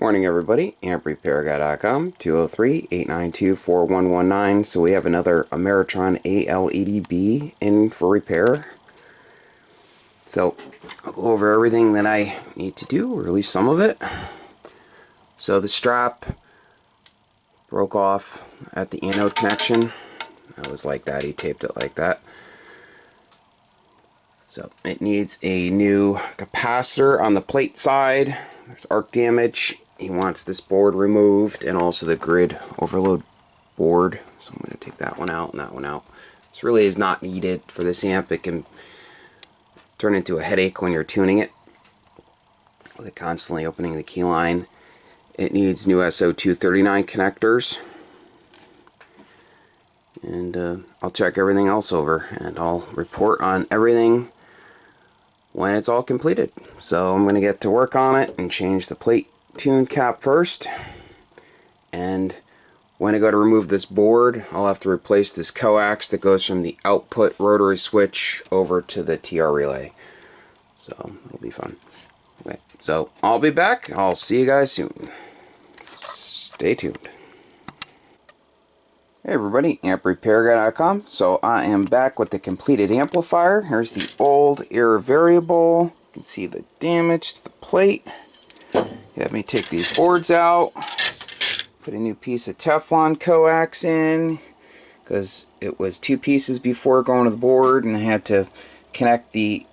Morning everybody, amprepairguy.com, 203-892-4119. So we have another Ameritron al-80b in for repair. So I'll go over everything that I need to do, or at least some of it. So the strap broke off at the anode connection. It was like that, he taped it like that. So it needs a new capacitor on the plate side. There's arc damage. He wants this board removed and also the grid overload board. So I'm going to take that one out and that one out. This really is not needed for this amp. It can turn into a headache when you're tuning it with it constantly opening the key line. It needs new SO239 connectors. And I'll check everything else over and I'll report on everything when it's all completed. So I'm going to get to work on it and change the plate tune cap first. And when I go to remove this board, I'll have to replace this coax that goes from the output rotary switch over to the TR relay. So it'll be fun. Okay, so I'll be back. I'll see you guys soon. Stay tuned. Hey everybody, amprepairguy.com. So I am back with the completed amplifier. Here's the old error variable. You can see the damage to the plate. Have me take these boards out, put a new piece of Teflon coax in, because it was two pieces before going to the board, and I had to connect the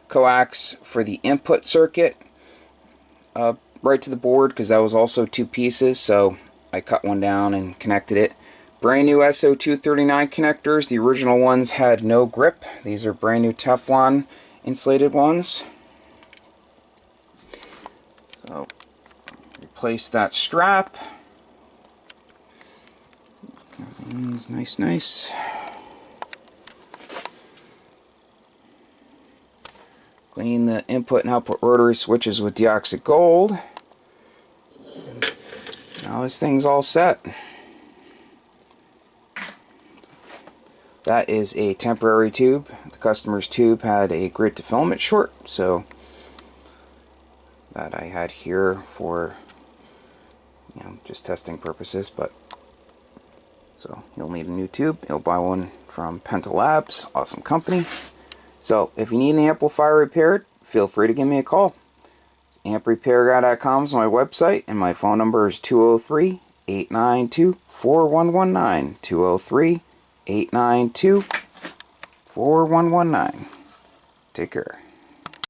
coax for the input circuit right to the board, because that was also two pieces, so I cut one down and connected it. Brand new SO239 connectors. The original ones had no grip. These are brand new Teflon insulated ones. So replace that strap. Nice. Clean the input and output rotary switches with deoxit gold. Now this thing's all set. That is a temporary tube. The customer's tube had a grid to filament short, so that I had here for, you know, just testing purposes. But so you'll need a new tube. You'll buy one from Penta Labs, awesome company. So if you need an amplifier repaired, feel free to give me a call. amprepairguy.com is my website, and my phone number is 203-892-4119. 203-892-4119. Take care.